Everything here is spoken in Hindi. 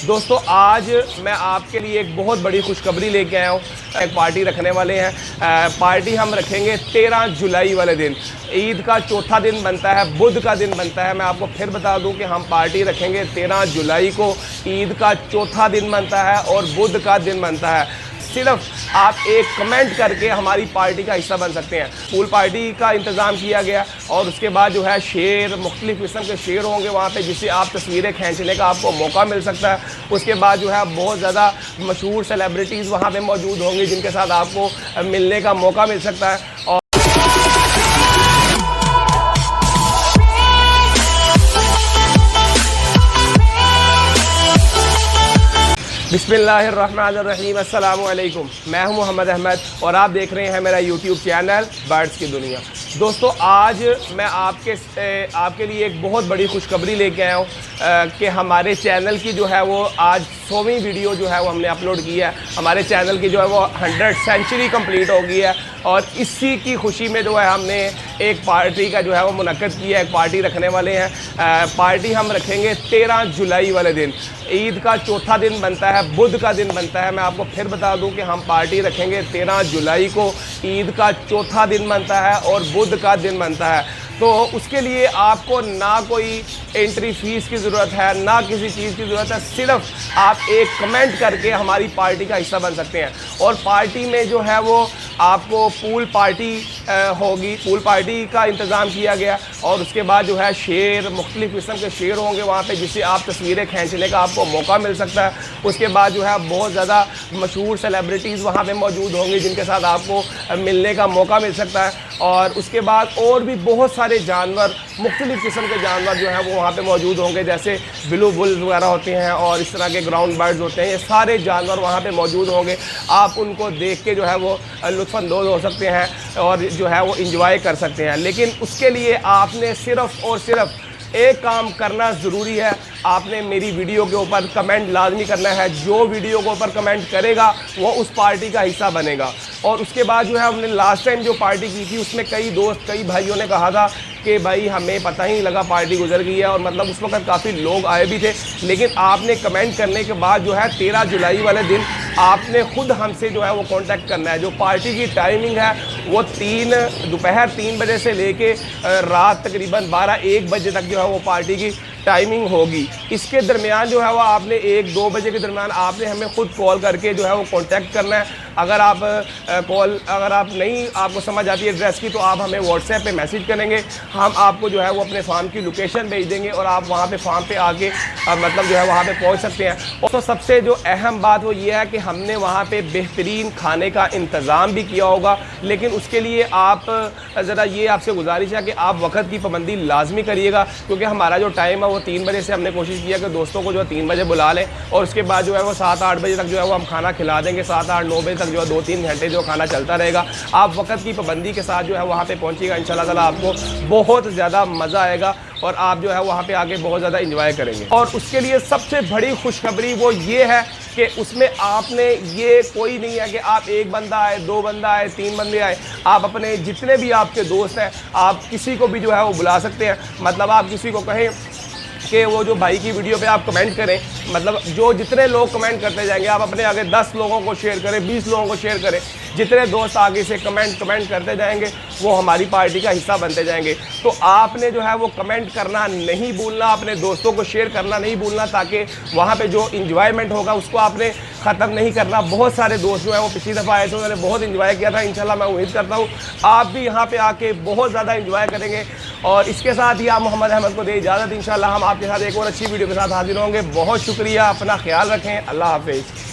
दोस्तों आज मैं आपके लिए एक बहुत बड़ी खुशखबरी लेके आया हूँ। एक पार्टी रखने वाले हैं। पार्टी हम रखेंगे 13 जुलाई वाले दिन। ईद का चौथा दिन बनता है, बुध का दिन बनता है। मैं आपको फिर बता दूं कि हम पार्टी रखेंगे 13 जुलाई को। ईद का चौथा दिन बनता है और बुध का दिन बनता है। सिर्फ आप एक कमेंट करके हमारी पार्टी का हिस्सा बन सकते हैं। पूल पार्टी का इंतज़ाम किया गया और उसके बाद जो है शेर, मुख्तलिफ़ किस्म के शेर होंगे वहाँ पे, जिससे आप तस्वीरें खींचने का आपको मौका मिल सकता है। उसके बाद जो है बहुत ज़्यादा मशहूर सेलिब्रिटीज़ वहाँ पे मौजूद होंगे जिनके साथ आपको मिलने का मौका मिल सकता है। और बिस्मिल्लाहिर्रहमानिर्रहीम, अस्सलामु अलैकुम। मैं हूं मोहम्मद अहमद और आप देख रहे हैं मेरा यूट्यूब चैनल बर्ड्स की दुनिया। दोस्तों आज मैं आपके लिए एक बहुत बड़ी खुशखबरी लेके आया हूं कि हमारे चैनल की जो है वो आज 100वीं वीडियो जो है वो हमने अपलोड की है। हमारे चैनल की जो है वो 100 सेंचुरी कंप्लीट हो गई है और इसी की खुशी में जो है हमने एक पार्टी का जो है वो मुनक्कद किया है। एक पार्टी रखने वाले हैं। पार्टी हम रखेंगे 13 जुलाई वाले दिन। ईद का चौथा दिन बनता है, बुध का दिन बनता है। मैं आपको फिर बता दूं कि हम पार्टी रखेंगे 13 जुलाई को। ईद का चौथा दिन बनता है और बुध का दिन बनता है। तो उसके लिए आपको ना कोई एंट्री फीस की ज़रूरत है, ना किसी चीज़ की ज़रूरत है। सिर्फ आप एक कमेंट करके हमारी पार्टी का हिस्सा बन सकते हैं। और पार्टी में जो है वो आपको पूल पार्टी होगी। पूल पार्टी का इंतज़ाम किया गया और उसके बाद जो है शेर, मुख्तलिफ़ किस्म के शेर होंगे वहाँ पे, जिससे आप तस्वीरें खींचने का आपको मौका मिल सकता है। उसके बाद जो है बहुत ज़्यादा मशहूर सेलिब्रिटीज़ वहाँ पे मौजूद होंगे जिनके साथ आपको मिलने का मौका मिल सकता है। और उसके बाद और भी बहुत सारे जानवर, मुख्तलिफ़ किस्म के जानवर जो हैं वो वहाँ पे मौजूद होंगे, जैसे ब्लू बुल्स वगैरह होते हैं और इस तरह के ग्राउंड बर्ड्स होते हैं। ये सारे जानवर वहाँ पे मौजूद होंगे। आप उनको देख के जो है वो लुत्फ़अंदोज़ हो सकते हैं और जो है वो इंजॉय कर सकते हैं। लेकिन उसके लिए आपने सिर्फ़ और सिर्फ एक काम करना ज़रूरी है। आपने मेरी वीडियो के ऊपर कमेंट लाजमी करना है। जो वीडियो के ऊपर कमेंट करेगा वो उस पार्टी का हिस्सा बनेगा। और उसके बाद जो है हमने लास्ट टाइम जो पार्टी की थी उसमें कई दोस्त, कई भाइयों ने कहा था कि भाई हमें पता ही नहीं लगा पार्टी गुजर गई है, और मतलब उस वक्त काफ़ी लोग आए भी थे। लेकिन आपने कमेंट करने के बाद जो है 13 जुलाई वाले दिन आपने ख़ुद हमसे जो है वो कांटेक्ट करना है। जो पार्टी की टाइमिंग है वो दोपहर 3 बजे से लेके रात तकरीबन 12-1 बजे तक जो है वो पार्टी की टाइमिंग होगी। इसके दरमियान जो है वो आपने 1-2 बजे के दरमियान आपने हमें ख़ुद कॉल करके जो है वो कांटेक्ट करना है। अगर आप अगर आप नहीं आपको समझ आती है एड्रेस की, तो आप हमें व्हाट्सएप पे मैसेज करेंगे। हम आपको जो है वो अपने फार्म की लोकेशन भेज देंगे और आप वहाँ पे फार्म पे आके मतलब जो है वहाँ पे पहुँच सकते हैं। और तो सबसे जो अहम बात वो ये है कि हमने वहाँ पे बेहतरीन खाने का इंतज़ाम भी किया होगा। लेकिन उसके लिए आप ज़रा ये आपसे गुजारिश है कि आप वक्त की पाबंदी लाजमी करिएगा, क्योंकि हमारा जो टाइम है वो 3 बजे से हमने कोशिश किया कि दोस्तों को जो है 3 बजे बुला लें और उसके बाद जो है वो 7-8 बजे तक जो है वो हम खाना खिला देंगे। 7-8-9 बजे तक जो है 2-3 घंटे जो खाना चलता रहेगा। आप वक्त की पाबंदी के साथ जो है वहाँ पे पहुँचिएगा। इंशाल्लाह ताला आपको बहुत ज़्यादा मज़ा आएगा और आप जो है वहाँ पे आके बहुत ज़्यादा इंजॉय करेंगे। और उसके लिए सबसे बड़ी खुशखबरी वो ये है कि उसमें आपने ये कोई नहीं है कि आप एक बंदा आए, 2 बंदा आए, 3 बंदे आए। आप अपने जितने भी आपके दोस्त हैं, आप किसी को भी जो है वो बुला सकते हैं। मतलब आप किसी को कहें कि वो जो भाई की वीडियो पे आप कमेंट करें, मतलब जो जितने लोग कमेंट करते जाएंगे, आप अपने आगे 10 लोगों को शेयर करें, 20 लोगों को शेयर करें। जितने दोस्त आगे से कमेंट करते जाएंगे वो हमारी पार्टी का हिस्सा बनते जाएंगे। तो आपने जो है वो कमेंट करना नहीं भूलना, अपने दोस्तों को शेयर करना नहीं भूलना, ताकि वहाँ पे जो इंजॉयमेंट होगा उसको आपने ख़त्म नहीं करना। बहुत सारे दोस्त जो है वो पिछली दफ़ा आए थे, उन्होंने बहुत इंजॉय किया था। इंशाल्लाह मैं उम्मीद करता हूँ आप भी यहाँ पे आके बहुत ज़्यादा इंजॉय करेंगे। और इसके साथ ही आप मोहम्मद अहमद को दे इजाज़त। इंशाल्लाह हम आपके साथ एक और अच्छी वीडियो के साथ हाजिर होंगे। बहुत शुक्रिया, अपना ख्याल रखें। अल्लाह हाफिज़।